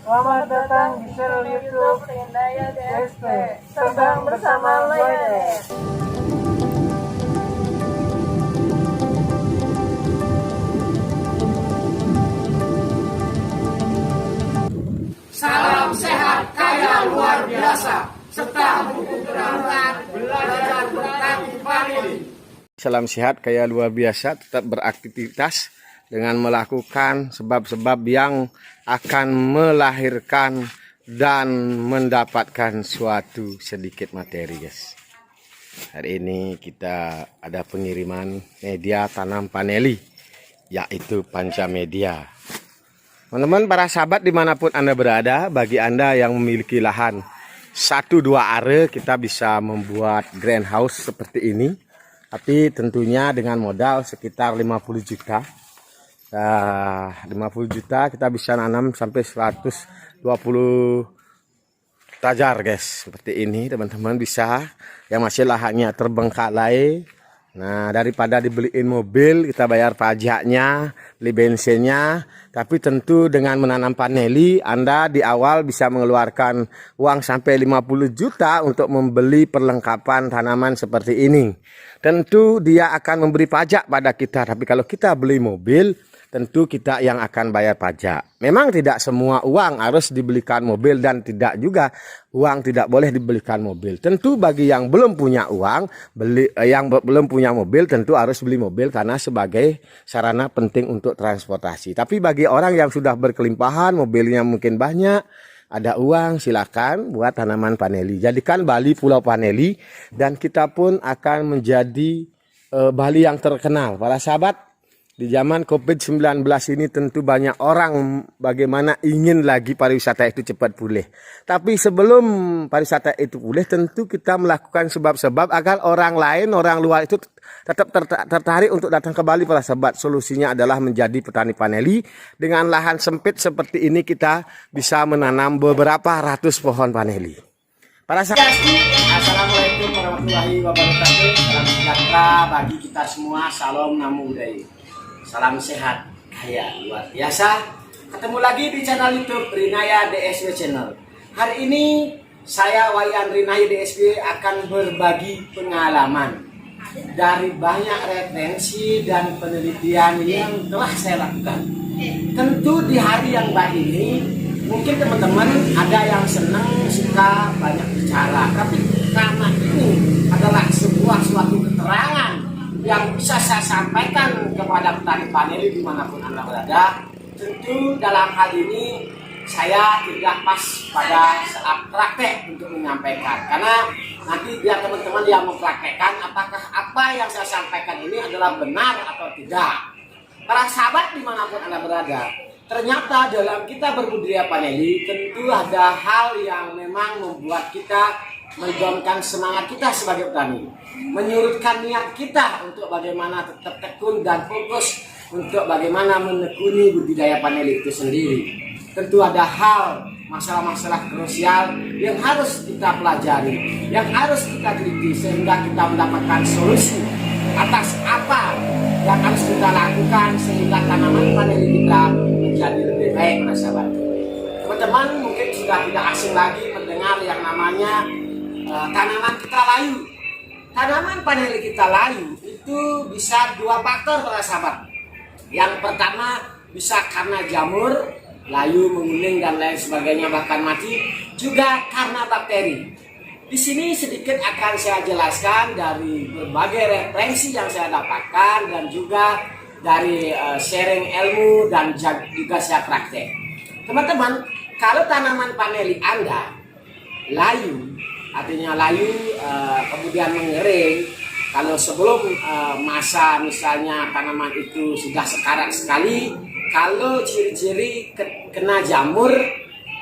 Selamat datang di channel YouTube Rindaya DSP. Terbang bersama Lion. Salam sehat kaya luar biasa serta buku berangkat belajar bertani paneli. Salam sehat kaya luar biasa, tetap beraktivitas dengan melakukan sebab-sebab yang akan melahirkan dan mendapatkan suatu sedikit materi, guys. Hari ini kita ada pengiriman media tanam paneli, yaitu Panca Media. Teman-teman, para sahabat dimanapun Anda berada, bagi Anda yang memiliki lahan 1-2 are, kita bisa membuat greenhouse seperti ini. Tapi tentunya dengan modal sekitar 50 juta. 50 juta kita bisa nanam sampai 120 tajar, guys. Seperti ini teman-teman bisa. Yang masih lahannya terbengkalai. Nah, daripada dibeliin mobil, kita bayar pajaknya, beli bensinnya. Tapi tentu dengan menanam paneli, Anda di awal bisa mengeluarkan uang sampai 50 juta untuk membeli perlengkapan tanaman seperti ini. Tentu dia akan memberi pajak pada kita. Tapi kalau kita beli mobil, tentu kita yang akan bayar pajak. Memang tidak semua uang harus dibelikan mobil dan tidak juga uang tidak boleh dibelikan mobil. Tentu bagi yang belum punya uang, belum punya mobil tentu harus beli mobil karena sebagai sarana penting untuk transportasi. Tapi bagi orang yang sudah berkelimpahan, mobilnya mungkin banyak, ada uang, silakan buat tanaman paneli. Jadikan Bali Pulau Paneli dan kita pun akan menjadi Bali yang terkenal. Para sahabat, di zaman COVID-19 ini tentu banyak orang bagaimana ingin lagi pariwisata itu cepat pulih. Tapi sebelum pariwisata itu pulih, tentu kita melakukan sebab-sebab agar orang lain, orang luar itu tetap tertarik untuk datang ke Bali, para sahabat. Solusinya adalah menjadi petani paneli. Dengan lahan sempit seperti ini kita bisa menanam beberapa ratus pohon paneli. Para sahabat, Assalamualaikum warahmatullahi wabarakatuh. Salam sejahtera bagi kita semua. Salam namo buddhaya. Salam sehat kaya luar biasa. Ketemu lagi di channel YouTube Rindaya DSP Channel. Hari ini saya Wayan Rindaya DSP akan berbagi pengalaman dari banyak referensi dan penelitian yang telah saya lakukan. Tentu di hari yang baik ini mungkin teman-teman ada yang senang, suka banyak bicara. Tapi karena ini adalah suatu keterangan yang bisa saya sampaikan kepada petani paneli dimanapun Anda berada, tentu dalam hal ini saya tidak pas pada saat praktek untuk menyampaikan, karena nanti biar teman-teman yang mempraktekkan apakah apa yang saya sampaikan ini adalah benar atau tidak. Para sahabat dimanapun Anda berada, ternyata dalam kita berbudidaya paneli tentu ada hal yang memang membuat kita mendorongkan semangat kita sebagai petani, menyurutkan niat kita untuk bagaimana tetap tekun dan fokus untuk bagaimana menekuni budidaya paneli itu sendiri. Tentu ada hal, masalah-masalah krusial yang harus kita pelajari, yang harus kita teliti sehingga kita mendapatkan solusi atas apa yang harus kita lakukan sehingga tanaman paneli kita menjadi lebih baik, para sahabat. Teman-teman mungkin sudah tidak asing lagi mendengar yang namanya tanaman kita layu. Tanaman paneli kita layu itu bisa 2 faktor, para sahabat. Yang pertama bisa karena jamur, layu, menguning dan lain sebagainya bahkan mati, juga karena bakteri. Di sini sedikit akan saya jelaskan dari berbagai referensi yang saya dapatkan dan juga dari sharing ilmu dan juga saya praktek. Teman-teman, kalau tanaman paneli Anda layu, artinya layu kemudian mengering, kalau sebelum masa misalnya tanaman itu sudah sekarat sekali, kalau ciri-ciri kena jamur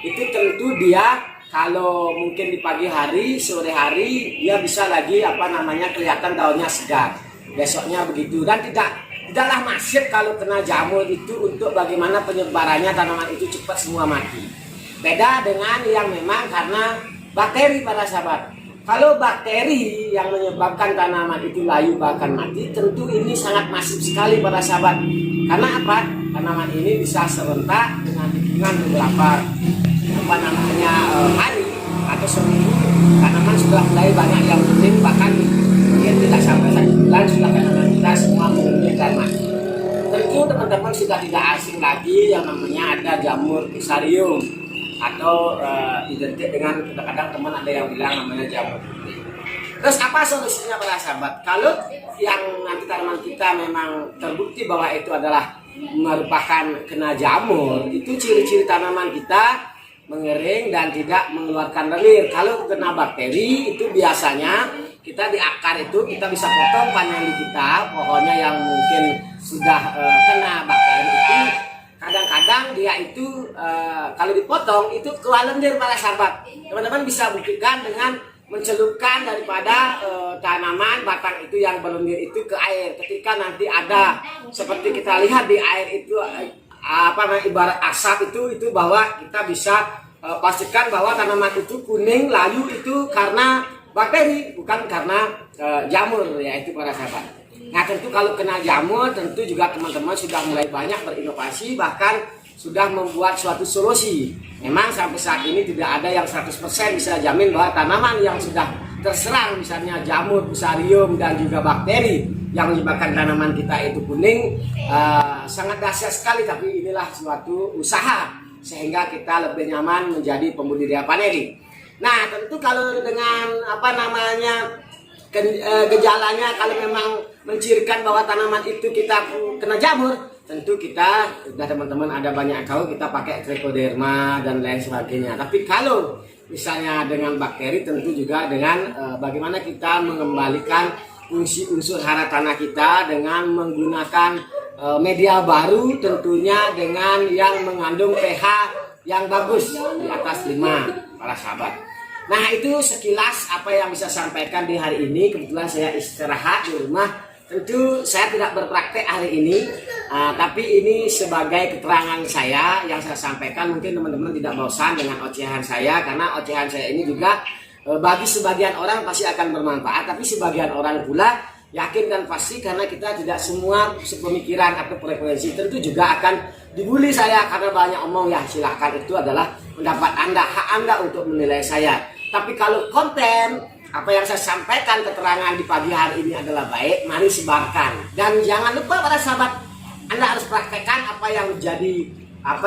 itu tentu dia kalau mungkin di pagi hari, sore hari dia bisa lagi kelihatan daunnya segar. Besoknya begitu, dan tidaklah masif kalau kena jamur itu untuk bagaimana penyebarannya tanaman itu cepat semua mati. Beda dengan yang memang karena bakteri, para sahabat. Kalau bakteri yang menyebabkan tanaman itu layu bahkan mati, tentu ini sangat masif sekali para sahabat. Karena apa? Tanaman ini bisa serentak dengan lingkungan beberapa apa namanya hari atau seminggu tanaman sudah mulai banyak yang kuning, bahkan mungkin tidak sampai 1 bulan sudah tanaman kita semua menguning dan mati. Tentu teman-teman sudah tidak asing lagi yang namanya ada jamur fusarium atau identik dengan kadang-kadang teman ada yang bilang namanya jamur putih. Terus apa solusinya para sahabat? Kalau yang nanti tanaman kita memang terbukti bahwa itu adalah merupakan kena jamur, itu ciri-ciri tanaman kita mengering dan tidak mengeluarkan lendir. Kalau kena bakteri itu biasanya kita di akar itu kita bisa potong paneli kita, pohonnya yang mungkin sudah kena bakteri itu, kadang-kadang dia itu kalau dipotong itu keluar lendir para sahabat. Teman-teman bisa buktikan dengan mencelupkan daripada tanaman batang itu yang berlendir itu ke air. Ketika nanti ada seperti kita lihat di air itu ibarat asap itu bahwa kita bisa pastikan bahwa tanaman itu kuning layu itu karena bakteri, bukan karena jamur, yaitu para sahabat. Nah tentu kalau kena jamur tentu juga teman-teman sudah mulai banyak berinovasi, bahkan sudah membuat suatu solusi. Memang sampai saat ini tidak ada yang 100% bisa jamin bahwa tanaman yang sudah terserang misalnya jamur, fusarium dan juga bakteri yang menyebabkan tanaman kita itu kuning sangat dahsyat sekali. Tapi inilah suatu usaha sehingga kita lebih nyaman menjadi pembudidaya vanili. Nah tentu kalau dengan gejalanya kalau memang mencirikan bahwa tanaman itu kita kena jamur, tentu kita sudah teman-teman ada banyak tahu kita pakai trichoderma dan lain sebagainya. Tapi kalau misalnya dengan bakteri tentu juga dengan bagaimana kita mengembalikan fungsi unsur hara tanah kita dengan menggunakan media baru, tentunya dengan yang mengandung pH yang bagus di atas 5 para sahabat. Nah itu sekilas apa yang bisa sampaikan di hari ini. Kebetulan saya istirahat di rumah. Tentu saya tidak berpraktek hari ini, tapi ini sebagai keterangan saya yang saya sampaikan. Mungkin teman-teman tidak bosan dengan ocehan saya, karena ocehan saya ini juga bagi sebagian orang pasti akan bermanfaat, tapi sebagian orang pula yakin dan pasti karena kita tidak semua sepemikiran atau frekuensi, tentu juga akan dibully saya karena banyak omong. Ya silahkan, itu adalah pendapat Anda, hak Anda untuk menilai saya. Tapi kalau konten apa yang saya sampaikan, keterangan di pagi hari ini adalah baik, mari sebarkan. Dan jangan lupa para sahabat, Anda harus praktekkan apa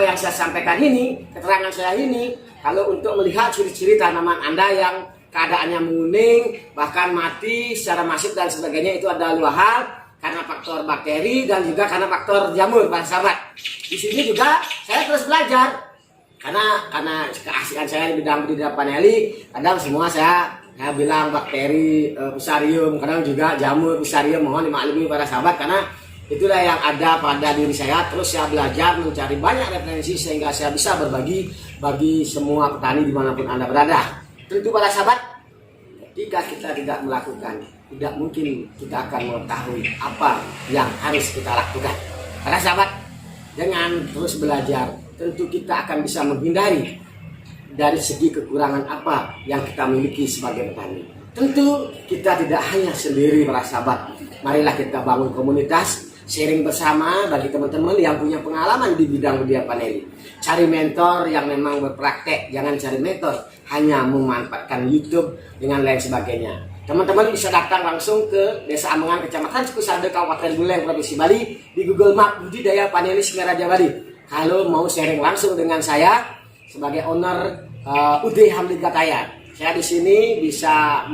yang saya sampaikan ini, keterangan saya ini. Kalau untuk melihat ciri-ciri tanaman Anda yang keadaannya menguning, bahkan mati secara masif dan sebagainya, itu ada 2 hal, karena faktor bakteri dan juga karena faktor jamur para sahabat. Di sini juga saya terus belajar. Karena keasikan saya di bidang budidaya vanili, kadang semua saya bilang bakteri, fusarium, kadang juga jamur, fusarium. Mohon dimaklumi para sahabat karena itulah yang ada pada diri saya. Terus saya belajar mencari banyak referensi sehingga saya bisa berbagi bagi semua petani dimanapun Anda berada. Tentu para sahabat, jika kita tidak melakukan, tidak mungkin kita akan mengetahui apa yang harus kita lakukan. Para sahabat, dengan terus belajar, tentu kita akan bisa menghindari dari segi kekurangan apa yang kita miliki sebagai petani. Tentu kita tidak hanya sendiri para sahabat. Marilah kita bangun komunitas, sharing bersama bagi teman-teman yang punya pengalaman di bidang budidaya vanili. Cari mentor yang memang berpraktek, jangan cari mentor hanya memanfaatkan YouTube dengan lain sebagainya. Teman-teman bisa datang langsung ke Desa Amengan, Kecamatan Cikusade, Kabupaten Buleleng, Provinsi Bali, di Google Map budidaya vanili Singaraja Bali. Kalau mau sharing langsung dengan saya sebagai owner UD Hamdi Gataya, saya di sini bisa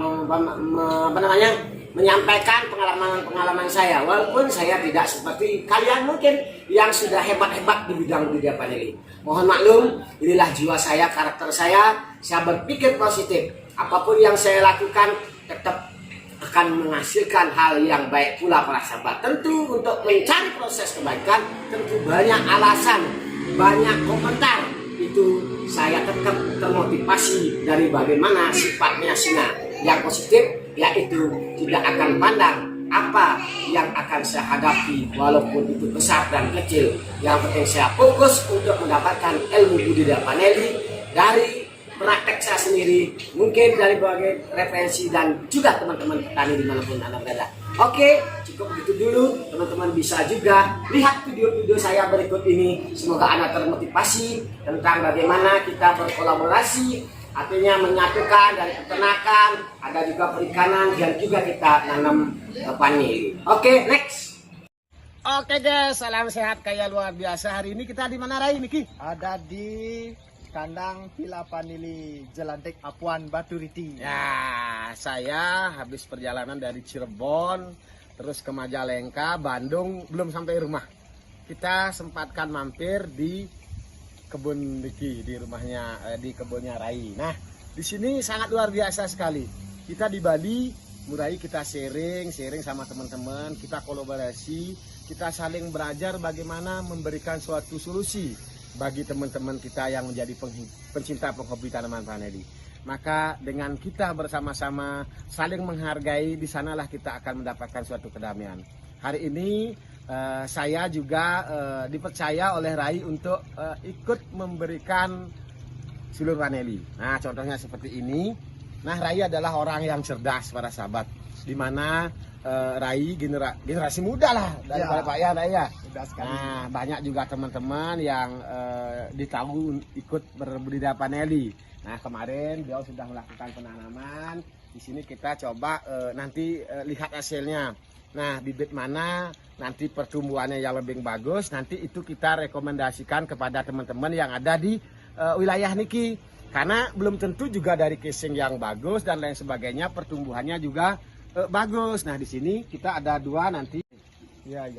menyampaikan pengalaman saya, walaupun saya tidak seperti kalian mungkin yang sudah hebat-hebat di bidang budidaya vanili. Mohon maklum, inilah jiwa saya, karakter saya berpikir positif. Apapun yang saya lakukan tetap akan menghasilkan hal yang baik pula para sahabat. Tentu untuk mencari proses kebaikan tentu banyak alasan, banyak komentar. Itu saya tetap termotivasi dari bagaimana sifatnya singa. Yang positif yaitu tidak akan pandang apa yang akan saya hadapi walaupun itu besar dan kecil. Yang penting saya fokus untuk mendapatkan ilmu budidaya vanili dari praktek saya sendiri, mungkin dari berbagai referensi dan juga teman-teman petani dimanapun Anda berada. Oke, cukup begitu dulu. Teman-teman bisa juga lihat video-video saya berikut ini. Semoga Anda termotivasi tentang bagaimana kita berkolaborasi, artinya menyatukan dari peternakan, ada juga perikanan, dan juga kita nanam vanili. Oke, next. Oke guys, salam sehat kayak luar biasa. Hari ini kita di mana, Rai, Niki? Ada di kandang Villa Vanili Jelantik Apuan Baturiti. Ya, saya habis perjalanan dari Cirebon terus ke Majalengka, Bandung, belum sampai rumah. Kita sempatkan mampir di kebun Niki, di rumahnya, di kebunnya Rai. Nah, di sini sangat luar biasa sekali. Kita di Bali, mulai kita sharing sama teman-teman, kita kolaborasi, kita saling belajar bagaimana memberikan suatu solusi bagi teman-teman kita yang menjadi pencinta penghobi tanaman vanili. Maka dengan kita bersama-sama saling menghargai, di sanalah kita akan mendapatkan suatu kedamaian. Hari ini saya juga dipercaya oleh Rai untuk ikut memberikan sulur vanili. Nah, contohnya seperti ini. Nah, Rai adalah orang yang cerdas, para sahabat, di mana Rai generasi muda lah daripada Pak ya, Rai ya. Nah, banyak juga teman-teman yang ditahu ikut berbudidaya vanili. Nah, kemarin beliau sudah melakukan penanaman. Di sini kita coba nanti lihat hasilnya. Nah, bibit mana nanti pertumbuhannya yang lebih bagus, nanti itu kita rekomendasikan kepada teman-teman yang ada di wilayah Niki. Karena belum tentu juga dari casing yang bagus dan lain sebagainya, pertumbuhannya juga bagus. Nah, di sini kita ada dua nanti. Ya,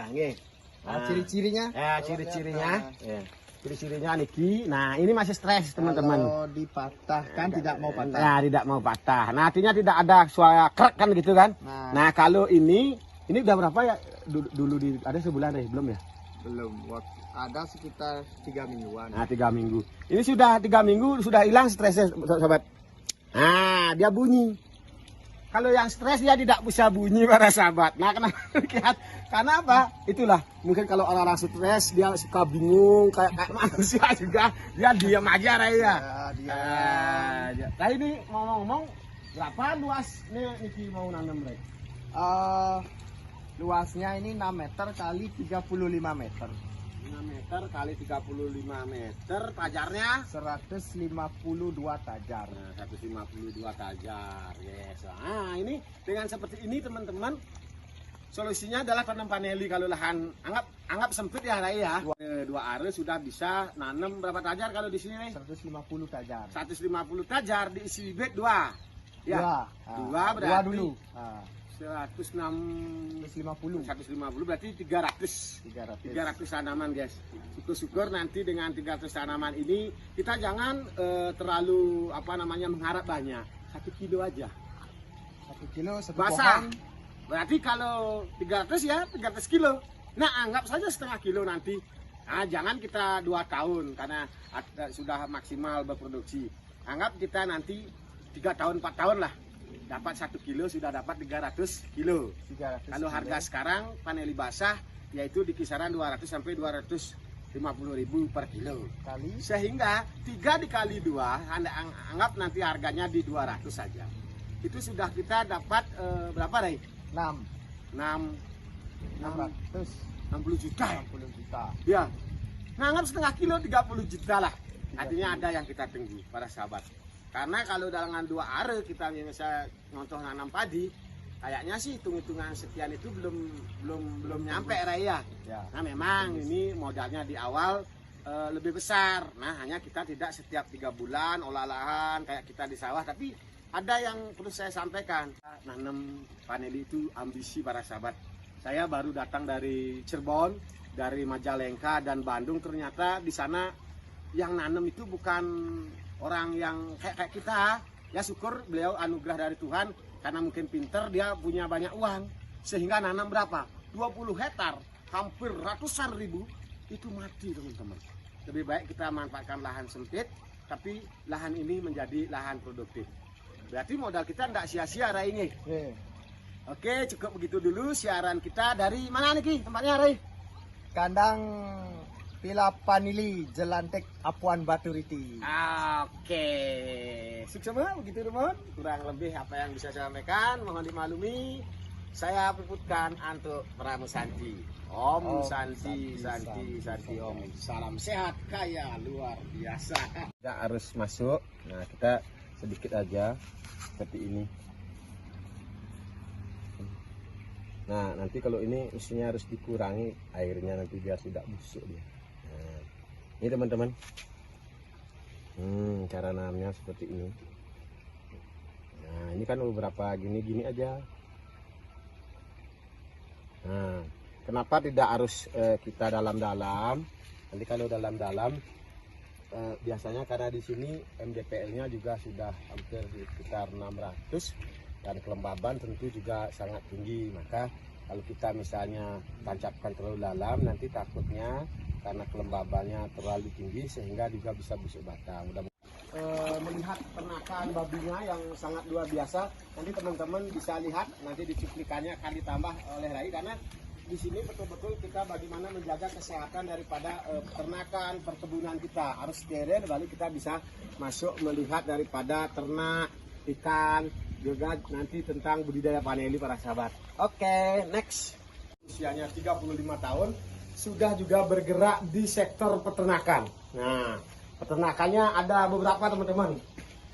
nih. Nah, ciri-cirinya? Ya, ciri-cirinya. Ya. Ciri-cirinya Niki. Nah, ini masih stres, teman-teman. Kalau dipatahkan tidak mau patah. Nah, tidak mau patah. Nah, artinya tidak ada suara krek kan gitu kan? Nah, kalau ini udah berapa ya? Dulu ada sebulan deh, belum ya? Belum. Ada sekitar 3 mingguan. Nah, 3 minggu. Ini sudah 3 minggu, sudah hilang stresnya, sobat. Nah, dia bunyi. Kalau yang stres dia tidak bisa bunyi, para sahabat. Nah, kenapa? Karena apa? Itulah. Mungkin kalau orang-orang stres dia suka bingung, kayak manusia juga. Dia diam aja, Raya. Nah, ini ngomong-ngomong, berapa luas nih Niki mau nanam, Ray? Luasnya ini 6 meter kali 35 meter. 5 meter kali 35 meter, tajarnya 152 tajar. Nah, 152 tajar. Yes. Nah, ini dengan seperti ini teman-teman, solusinya adalah tanam vanili. Kalau lahan anggap sempit ya, Rai ya. 2 are sudah bisa nanam berapa tajar kalau di sini, Rai? 150 tajar. 150 tajar diisi bibit 2. Ya. 2 berarti 2 dulu. 150 berarti 300 tanaman, guys. Syukur-syukur nanti dengan 300 tanaman ini kita jangan terlalu mengharap banyak. 1 kilo aja. 1 kilo satu basah. pohon. Berarti kalau 300 ya 300 kilo. Nah, anggap saja setengah kilo nanti. Nah, jangan kita 2 tahun karena sudah maksimal berproduksi. Anggap kita nanti 3 tahun 4 tahun lah. Dapat 1 kilo sudah dapat 300 kilo. 300 Kalau harga sekarang vanili basah yaitu di kisaran 200 sampai 250.000 per kilo. Sehingga 3 dikali 2, Anda anggap nanti harganya di 200 saja. Itu sudah kita dapat berapa, Ray? 60 juta. 60 juta. Ya. Nah, anggap setengah kilo 30 juta lah. Artinya ada yang kita tunggu, para sahabat. Karena kalau dengan 2 are kita bisa contoh nanam padi, kayaknya sih hitung-hitungan sekian itu belum nyampe, Raya. Ya. Nah, memang ini modalnya di awal lebih besar. Nah, hanya kita tidak setiap 3 bulan olah lahan kayak kita di sawah, tapi ada yang perlu saya sampaikan. Nanam vanili itu ambisi, para sahabat. Saya baru datang dari Cirebon, dari Majalengka dan Bandung, ternyata di sana yang nanam itu bukan orang yang kayak kita. Ya, syukur beliau anugerah dari Tuhan karena mungkin pinter, dia punya banyak uang sehingga nanam berapa? 20 hektar, hampir ratusan ribu, itu mati, teman-teman. Lebih baik kita manfaatkan lahan sempit tapi lahan ini menjadi lahan produktif. Berarti modal kita tidak sia-sia, Rai ini. Oke, cukup begitu dulu siaran kita. Dari mana nih, Ki? Tempatnya, Rai? Kandang Villa Vanili Jelantik Apuan Baturiti. Oke, sukses begitu teman. Kurang lebih apa yang bisa saya sampaikan, mohon dimaklumi. saya puputkan untuk Pramu Santi. Om Santi, Santi Om. Salam sehat kaya luar biasa. Kita harus masuk. Nah, kita sedikit aja seperti ini. Nah, nanti kalau ini isinya harus dikurangi airnya nanti biar tidak busuk dia. Nah, ini teman-teman. Cara nanamnya seperti ini. Nah, ini kan beberapa gini-gini aja. Nah, kenapa tidak harus kita dalam-dalam? Nanti kalau dalam-dalam biasanya karena di sini MDPL-nya juga sudah hampir di sekitar 600 dan kelembaban tentu juga sangat tinggi. Maka kalau kita misalnya tancapkan terlalu dalam, nanti takutnya karena kelembabannya terlalu tinggi sehingga juga bisa busuk batang. Melihat peternakan babinya yang sangat luar biasa, nanti teman-teman bisa lihat nanti di cuplikannya akan ditambah oleh Rai, karena di sini betul-betul kita bagaimana menjaga kesehatan daripada peternakan perkebunan kita harus steril, lalu kita bisa masuk melihat daripada ternak ikan juga nanti tentang budidaya paneli para sahabat. Oke, next. Usianya 35 tahun sudah juga bergerak di sektor peternakan. Nah, peternakannya ada beberapa teman-teman.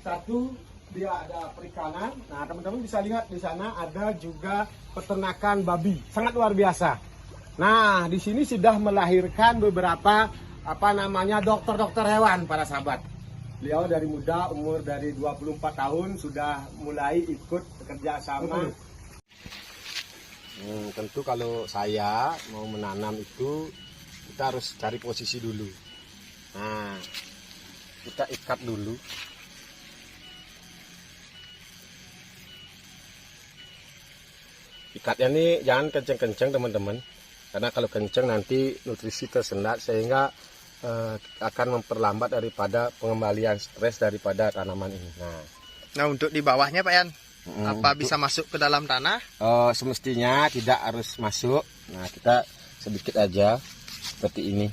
Satu, dia ada perikanan. Nah, teman-teman bisa lihat di sana ada juga peternakan babi. Sangat luar biasa. Nah, di sini sudah melahirkan beberapa dokter-dokter hewan para sahabat. Beliau dari muda, umur dari 24 tahun sudah mulai ikut bekerja sama. Tentu kalau saya mau menanam itu kita harus cari posisi dulu. Nah, kita ikat dulu. Ikatnya ini jangan kenceng-kenceng teman-teman, karena kalau kenceng nanti nutrisi tersendat sehingga akan memperlambat daripada pengembalian stres daripada tanaman ini. Nah, untuk di bawahnya Pak Yan, apa bisa masuk ke dalam tanah? Semestinya tidak harus masuk. Nah, kita sedikit aja seperti ini.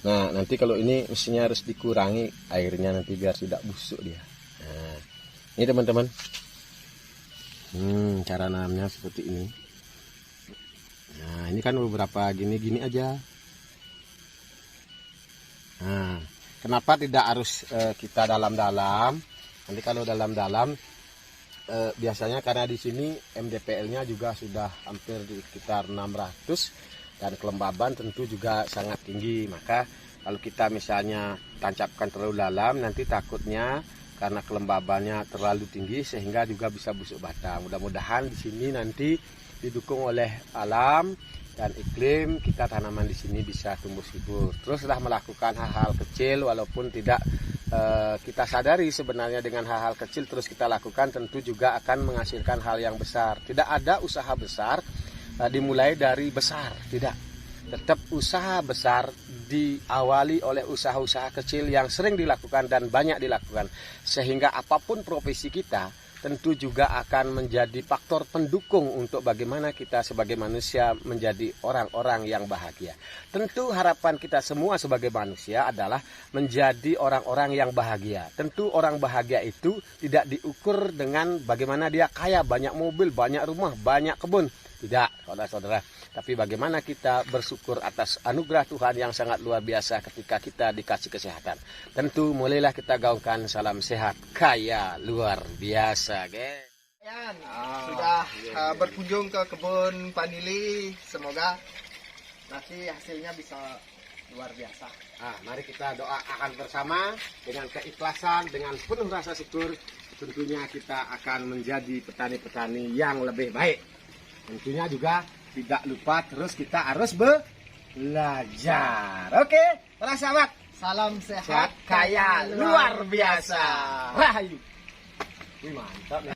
Nah, nanti kalau ini mestinya harus dikurangi airnya nanti biar tidak busuk dia. Nah, ini teman-teman. Cara nanamnya seperti ini. Nah, ini kan beberapa gini-gini aja. Nah, kenapa tidak harus kita dalam-dalam? Nanti kalau dalam-dalam biasanya karena di sini MDPL-nya juga sudah hampir di sekitar 600 dan kelembaban tentu juga sangat tinggi. Maka kalau kita misalnya tancapkan terlalu dalam, nanti takutnya karena kelembabannya terlalu tinggi sehingga juga bisa busuk batang. Mudah-mudahan di sini nanti didukung oleh alam dan iklim, kita tanaman di sini bisa tumbuh subur. Terus sudah melakukan hal-hal kecil walaupun tidak kita sadari sebenarnya dengan hal-hal kecil terus kita lakukan tentu juga akan menghasilkan hal yang besar. Tidak ada usaha besar dimulai dari besar, tidak. Tetap usaha besar diawali oleh usaha-usaha kecil yang sering dilakukan dan banyak dilakukan. Sehingga apapun profesi kita tentu juga akan menjadi faktor pendukung untuk bagaimana kita sebagai manusia menjadi orang-orang yang bahagia. Tentu harapan kita semua sebagai manusia adalah menjadi orang-orang yang bahagia. Tentu orang bahagia itu tidak diukur dengan bagaimana dia kaya, banyak mobil, banyak rumah, banyak kebun. Tidak, saudara-saudara. Tapi bagaimana kita bersyukur atas anugerah Tuhan yang sangat luar biasa ketika kita dikasih kesehatan. Tentu mulailah kita gaungkan salam sehat kaya luar biasa, guys. Yan, sudah berkunjung ke kebun Panili. Semoga nanti hasilnya bisa luar biasa. Mari kita doakan bersama dengan keikhlasan, dengan penuh rasa syukur. Tentunya kita akan menjadi petani-petani yang lebih baik. Tentunya juga tidak lupa terus kita harus belajar. Oke, para sahabat, salam sehat kaya luar biasa. Rahayu. Ini mantap ya.